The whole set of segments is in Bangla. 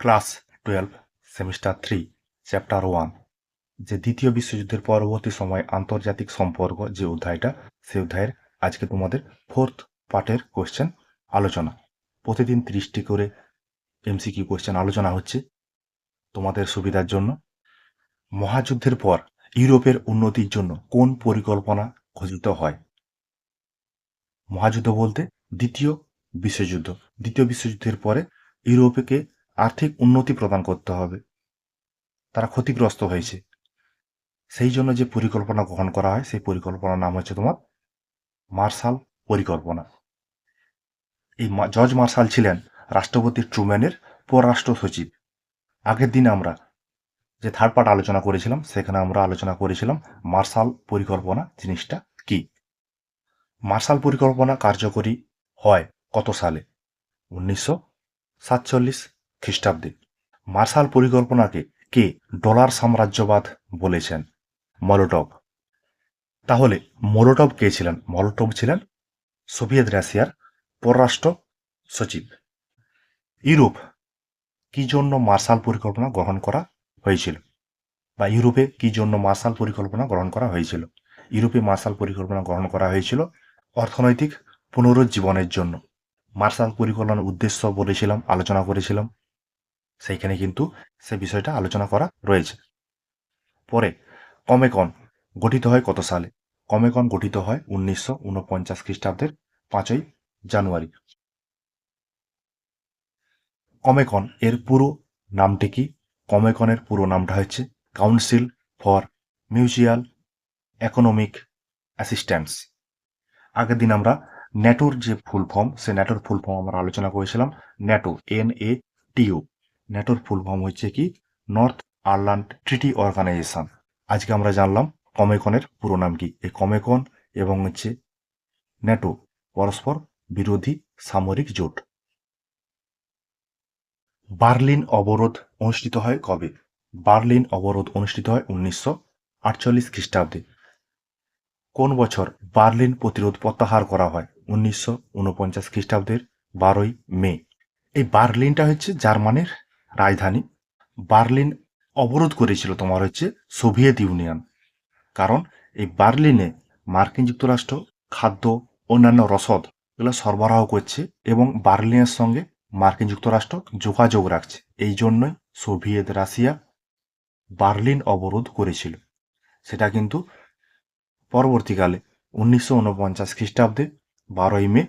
ক্লাস 12 সেমিস্টার 3 চ্যাপ্টার 1 যে দ্বিতীয় বিশ্বযুদ্ধের পরবর্তী সময় আন্তর্জাতিক সম্পর্ক যে অধ্যায়টা সেই অধ্যায়ের আজকে তোমাদের 4th পার্টের কোশ্চেন আলোচনা। প্রতিদিন 30টি করে এমসিকিউ কোশ্চেন আলোচনা হচ্ছে তোমাদের সুবিধার জন্য। মহাযুদ্ধের পর ইউরোপের উন্নতির জন্য কোন পরিকল্পনা ঘোষিত হয়? মহাযুদ্ধ বলতে দ্বিতীয় বিশ্বযুদ্ধ। দ্বিতীয় বিশ্বযুদ্ধের পরে ইউরোপকে আর্থিক উন্নতি প্রদান করতে হবে, তারা ক্ষতিগ্রস্ত হয়েছে, সেই জন্য যে পরিকল্পনা গ্রহণ করা হয় সেই পরিকল্পনার নাম হচ্ছে তোমার মার্শাল পরিকল্পনা। এই জর্জ মার্শাল ছিলেন রাষ্ট্রপতি ট্রুম্যানের পররাষ্ট্র সচিব। আগের দিন আমরা যে থার্ড পার্ট আলোচনা করেছিলাম সেখানে আমরা আলোচনা করেছিলাম মার্শাল পরিকল্পনা জিনিসটা কি। মার্শাল পরিকল্পনা কার্যকরী হয় কত সালে? 1947 খ্রিস্টাব্দে। মার্শাল পরিকল্পনাকে কে ডলার সাম্রাজ্যবাদ বলেছেন? মলোটভ। তাহলে মোলোটভ কে ছিলেন? মলোটভ ছিলেন সোভিয়েত রাশিয়ার পররাষ্ট্র সচিব। ইউরোপ কি জন্য মার্শাল পরিকল্পনা গ্রহণ করা হয়েছিল, বা ইউরোপে কি জন্য মার্শাল পরিকল্পনা গ্রহণ করা হয়েছিল? ইউরোপে মার্শাল পরিকল্পনা গ্রহণ করা হয়েছিল অর্থনৈতিক পুনরুজ্জীবনের জন্য। মার্শাল পরিকল্পনার উদ্দেশ্য বলেছিলাম, আলোচনা করেছিলাম, সেইখানে কিন্তু সে বিষয়টা আলোচনা করা রয়েছে। পরে কমেকন গঠিত হয় কত সালে? কমেকন গঠিত হয় 1949 খ্রিস্টাব্দের 5ই জানুয়ারি। কমেকন এর পুরো নামটি কি? কমেকনের পুরো নামটা হচ্ছে council for mutual economic assistance. আগের দিন আমরা ন্যাটোর যে ফুল ফর্ম, সে ন্যাটোর ফুল ফর্ম আমরা আলোচনা করেছিলাম। ন্যাটো, NATO, ন্যাটোর ফুল ফর্ম হচ্ছে কি নর্থ আয়ারল্যান্ড ট্রিটি অর্গানাইজেশন। আজকে আমরা জানলাম কমেকনের পুরো নাম কি। এই কমেকন এবং হচ্ছে ন্যাটো পরস্পর বিরোধী সামরিক জোট। বার্লিন অবরোধ অনুষ্ঠিত হয় কবে? বার্লিন অবরোধ অনুষ্ঠিত হয় 1948 খ্রিস্টাব্দে। কোন বছর বার্লিন প্রতিরোধ প্রত্যাহার করা হয়? 1949 খ্রিস্টাব্দের 12ই মে। এই বার্লিনটা হচ্ছে জার্মানির রাজধানী। বার্লিন অবরোধ করেছিল তোমার হচ্ছে সোভিয়েত ইউনিয়ন, কারণ এই বার্লিনে মার্কিন যুক্তরাষ্ট্র খাদ্য, অন্যান্য রসদ এগুলো সরবরাহ করছে এবং বার্লিনের সঙ্গে মার্কিন যুক্তরাষ্ট্র যোগাযোগ রাখছে। এই জন্যই সোভিয়েত রাশিয়া বার্লিন অবরোধ করেছিল। সেটা কিন্তু পরবর্তীকালে 1949 খ্রিস্টাব্দে 12ই মে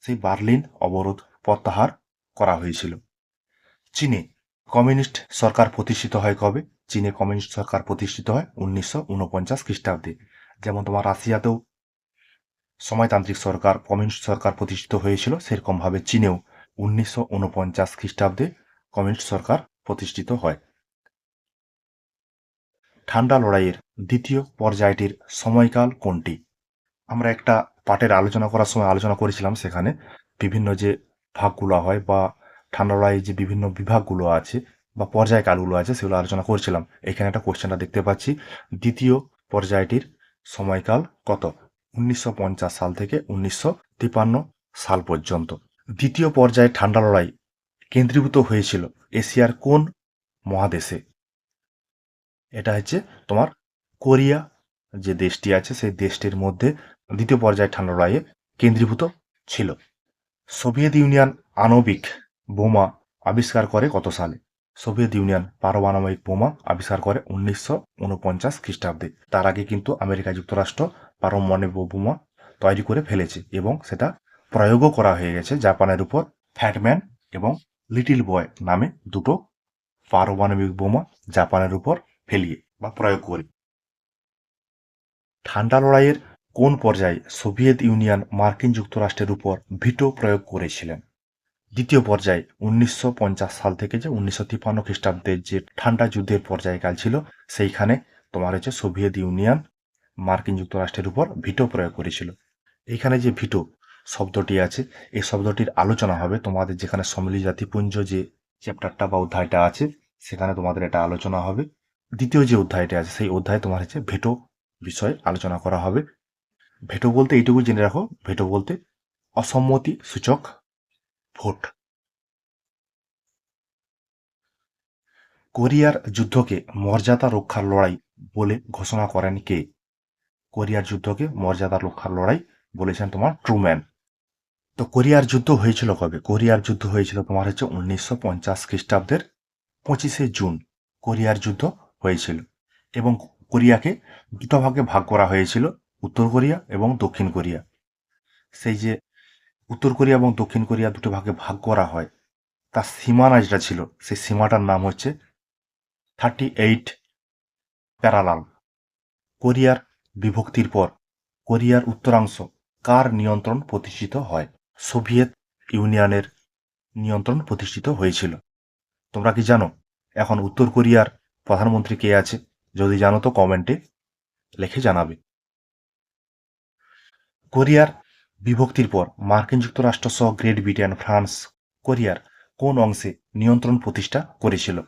সেই বার্লিন অবরোধ প্রত্যাহার করা হয়েছিল। চীনে কমিউনিস্ট সরকার প্রতিষ্ঠিত হয় কবে? চীনে কমিউনিস্ট সরকার প্রতিষ্ঠিত হয় 1949 খ্রিস্টাব্দে। যেমন তোমার রাশিয়াতেও সময়তান্ত্রিক সরকার, কমিউনিস্ট সরকার প্রতিষ্ঠিত হয়েছিল, সেরকমভাবে চীনেও 1949 খ্রিস্টাব্দে কমিউনিস্ট সরকার প্রতিষ্ঠিত হয়। ঠান্ডা লড়াইয়ের দ্বিতীয় পর্যায়টির সময়কাল কোনটি? আমরা একটা পার্টের আলোচনা করার সময় আলোচনা করেছিলাম, সেখানে বিভিন্ন যে ভাগগুলো হয় বা ঠান্ডা লড়াইয়ের যে বিভিন্ন বিভাগগুলো আছে বা পর্যায়কালগুলো আছে সেগুলো আলোচনা করছিলাম। এখানে একটা কোশ্চেনটা দেখতে পাচ্ছি, দ্বিতীয় পর্যায়টির সময়কাল কত? 1950 সাল থেকে 1953 সাল পর্যন্ত। দ্বিতীয় পর্যায়ে ঠান্ডা লড়াই কেন্দ্রীভূত হয়েছিল এশিয়ার কোন মহাদেশে? এটা হচ্ছে তোমার কোরিয়া যে দেশটি আছে সেই দেশটির মধ্যে দ্বিতীয় পর্যায়ে ঠান্ডা লড়াইয়ে কেন্দ্রীভূত ছিল। সোভিয়েত ইউনিয়ন আণবিক বোমা আবিষ্কার করে কত সালে? সোভিয়েত ইউনিয়ন পারমাণবিক বোমা আবিষ্কার করে 1949 খ্রিস্টাব্দে। তার আগে কিন্তু আমেরিকা যুক্তরাষ্ট্র পারমাণবিক বোমা তৈরি করে ফেলেছে এবং সেটা প্রয়োগও করা হয়ে গেছে জাপানের উপর। ফ্যাটম্যান এবং লিটিল বয় নামে দুটো পারমাণবিক বোমা জাপানের উপর ফেলিয়ে বা প্রয়োগ করে। ঠান্ডা লড়াইয়ের কোন পর্যায়ে সোভিয়েত ইউনিয়ন মার্কিন যুক্তরাষ্ট্রের উপর ভিটো প্রয়োগ করেছিলেন? দ্বিতীয় পর্যায়ে 1950 সাল থেকে যে 1953 খ্রিস্টাব্দের যে ঠান্ডা যুদ্ধের পর্যায়কাল ছিল, সেইখানে তোমার হচ্ছে সোভিয়েত ইউনিয়ন মার্কিন যুক্তরাষ্ট্রের উপর ভিটো প্রয়োগ করেছিল। এইখানে যে ভিটো শব্দটি আছে, এই শব্দটির আলোচনা হবে তোমাদের যেখানে সম্মিলিত জাতিপুঞ্জ যে চ্যাপ্টারটা বা অধ্যায়টা আছে সেখানে তোমাদের এটা আলোচনা হবে। দ্বিতীয় যে অধ্যায়টা আছে সেই অধ্যায়ে তোমার হচ্ছে ভেটো বিষয়ে আলোচনা করা হবে। ভেটো বলতে এইটুকু জেনে রাখো, ভেটো বলতে অসম্মতি সূচক ভোট। কোরিয়ার যুদ্ধকে মর্যাদা রক্ষার লড়াই বলে ঘোষণা করেন কে? কোরিয়ার যুদ্ধকে মর্যাদা রক্ষার লড়াই বলেছেন তোমার ট্রুম্যান। তো কোরিয়ার যুদ্ধ হয়েছিল কবে? কোরিয়ার যুদ্ধ হয়েছিল তোমার হচ্ছে 1950 খ্রিস্টাব্দের 25শে জুন কোরিয়ার যুদ্ধ হয়েছিল, এবং কোরিয়াকে দুটো ভাগে ভাগ করা হয়েছিল, উত্তর কোরিয়া এবং দক্ষিণ কোরিয়া। সেই যে উত্তর কোরিয়া এবং দক্ষিণ কোরিয়া দুটো ভাগে ভাগ করা হয়, তার সীমানা যেটা ছিল সেই সীমাটার নাম হচ্ছে 38 প্যারালাল। কোরিয়ার বিভক্তির পর কোরিয়ার উত্তরাংশ কার নিয়ন্ত্রণ প্রতিষ্ঠিত হয়? সোভিয়েত ইউনিয়নের নিয়ন্ত্রণ প্রতিষ্ঠিত হয়েছিল। তোমরা কি জানো এখন উত্তর কোরিয়ার প্রধানমন্ত্রী কে আছে? যদি জানো তো কমেন্টে লিখে জানাবে। কোরিয়ার বিভক্তির পর মার্কিন যুক্তরাষ্ট্র সহ গ্রেট ব্রিটেন, ফ্রান্স কোরিয়ার কোন অংশে নিয়ন্ত্রণ প্রতিষ্ঠা করেছিল?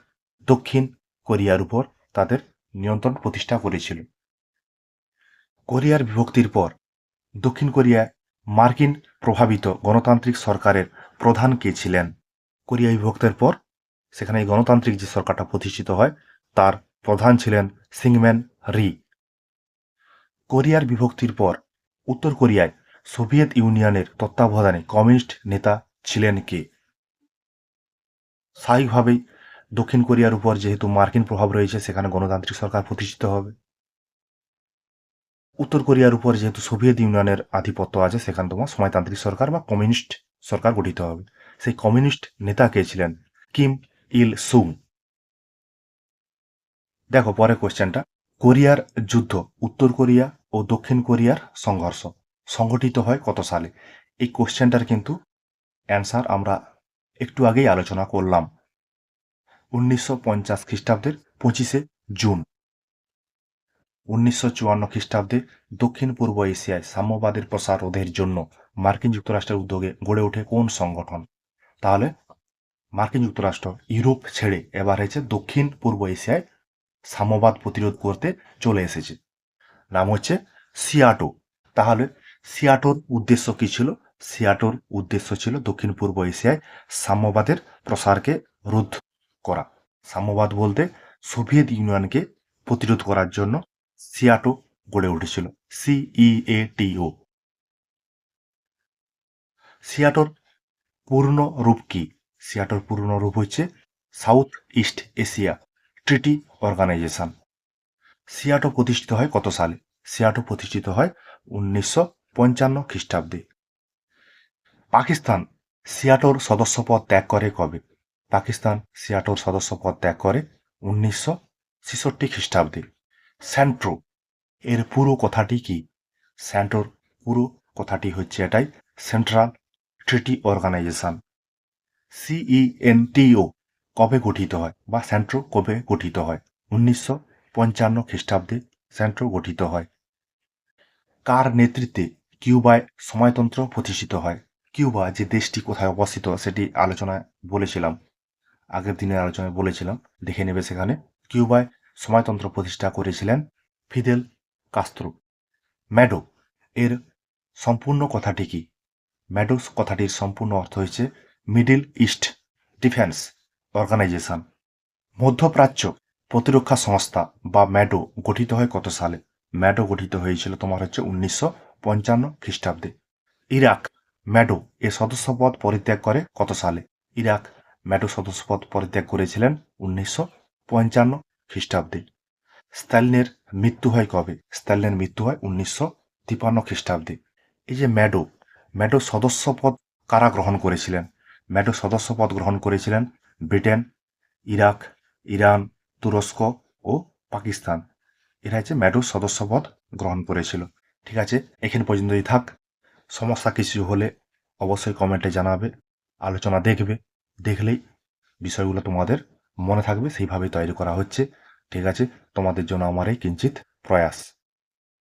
দক্ষিণ কোরিয়ার উপর তাদের নিয়ন্ত্রণ প্রতিষ্ঠা করেছিল। কোরিয়ার বিভক্তির পর দক্ষিণ কোরিয়ায় মার্কিন প্রভাবিত গণতান্ত্রিক সরকারের প্রধান কে ছিলেন? কোরিয়া বিভক্তের পর সেখানে এই গণতান্ত্রিক যে সরকারটা প্রতিষ্ঠিত হয় তার প্রধান ছিলেন সিংম্যান রি। কোরিয়ার বিভক্তির পর উত্তর কোরিয়ায় সোভিয়েত ইউনিয়নের তত্ত্বাবধানে কমিউনিস্ট নেতা ছিলেন কে? স্বাভাবিকভাবেই দক্ষিণ কোরিয়ার উপর যেহেতু মার্কিন প্রভাব রয়েছে সেখানে গণতান্ত্রিক সরকার প্রতিষ্ঠিত হবে। উত্তর কোরিয়ার উপর যেহেতু সোভিয়েত ইউনিয়নের আধিপত্য আছে সেখানে তোমার সমাজতান্ত্রিক সরকার বা কমিউনিস্ট সরকার গঠিত হবে। সেই কমিউনিস্ট নেতা কে ছিলেন? কিম ইল সুং। দেখো পরে কোশ্চেনটা, কোরিয়ার যুদ্ধ উত্তর কোরিয়া ও দক্ষিণ কোরিয়ার সংঘর্ষ সংঘটিত হয় কত সালে? এই কোশ্চেনটার কিন্তু অ্যান্সার আমরা একটু আগেই আলোচনা করলাম, 1950 খ্রিস্টাব্দের 25শে জুন। 1954 খ্রিস্টাব্দে দক্ষিণ পূর্ব এশিয়ায় সাম্যবাদের প্রসার রোধের জন্য মার্কিন যুক্তরাষ্ট্রের উদ্যোগে গড়ে ওঠে কোন সংগঠন? তাহলে মার্কিন যুক্তরাষ্ট্র ইউরোপ ছেড়ে এবার হয়েছে দক্ষিণ পূর্ব এশিয়ায় সাম্যবাদ প্রতিরোধ করতে চলে এসেছে, নাম হচ্ছে সিয়াটো। তাহলে সিয়াটোর উদ্দেশ্য কি ছিল? সিয়াটোর উদ্দেশ্য ছিল দক্ষিণ পূর্ব এশিয়ায় সাম্যবাদের প্রসারকে রোধ করা। সাম্যবাদ বলতে সোভিয়েত ইউনিয়নকে প্রতিরোধ করার জন্য সিয়াটো গড়ে উঠেছিল, CEATO। সিয়াটোর পূর্ণ রূপ কি? সিয়াটোর পূর্ণ রূপ হচ্ছে south east Asia treaty organization. সিয়াটো প্রতিষ্ঠিত হয় কত সালে? সিয়াটো প্রতিষ্ঠিত হয় 1955 খ্রিস্টাব্দে। পাকিস্তান সিয়াটোর সদস্যপদ ত্যাগ করে কবে? পাকিস্তান সিয়াটোর সদস্যপদ ত্যাগ করে 1966 খ্রিস্টাব্দে। স্যান্ট্রো এর পুরো কথাটি কি? স্যান্টোর পুরো কথাটি হচ্ছে এটাই, সেন্ট্রাল ট্রিটি অর্গানাইজেশন। CENTO কবে গঠিত হয় বা স্যান্ট্রো কবে গঠিত হয়? 1955 খ্রিস্টাব্দে স্যান্ট্রো গঠিত হয়। কার নেতৃত্বে কিউবায় সময়তন্ত্র প্রতিষ্ঠিত হয়? কিউবা যে দেশটি কোথায় অবস্থিত সেটি আলোচনায় বলেছিলাম, আগের দিনের আলোচনায় বলেছিলাম, দেখে নেবে সেখানে। কিউবায় সময়তন্ত্র প্রতিষ্ঠা করেছিলেন ফিদেল কাস্ত্রো। ম্যাডো এর সম্পূর্ণ কথাটি কি? ম্যাডোস কথাটির সম্পূর্ণ অর্থ হচ্ছে মিডল ইস্ট ডিফেন্স অর্গানাইজেশন। মধ্যপ্রাচ্য প্রতিরক্ষা সংস্থা বা ম্যাডো গঠিত হয় কত সালে? ম্যাডো গঠিত হয়েছিল তোমার হচ্ছে 1955 খ্রিস্টাব্দে। ইরাক ম্যাডো এর সদস্যপদ পরিত্যাগ করে কত সালে? ইরাক ম্যাডো সদস্যপদ পরিত্যাগ করেছিলেন 1955 খ্রিস্টাব্দে। স্ট্যালিনের মৃত্যু হয় কবে? স্ট্যালিনের মৃত্যু হয় 1953 খ্রিস্টাব্দে। এই যে ম্যাডো সদস্যপদ কারা গ্রহণ করেছিলেন? ম্যাডো সদস্যপদ গ্রহণ করেছিলেন ব্রিটেন, ইরাক, ইরান, তুরস্ক ও পাকিস্তান। এরা হচ্ছে ম্যাডো সদস্যপদ গ্রহণ করেছিল। ঠিক আছে, এখানে পর্যন্তই থাক। সমস্যা কিছু হলে অবশ্যই কমেন্টে জানাবে, আলোচনা দেখবে, দেখলেই বিষয়গুলো তোমাদের মনে থাকবে, সেইভাবেই তৈরি করা হচ্ছে। ঠিক আছে, তোমাদের জন্য আমার এই কিঞ্চিত প্রয়াস।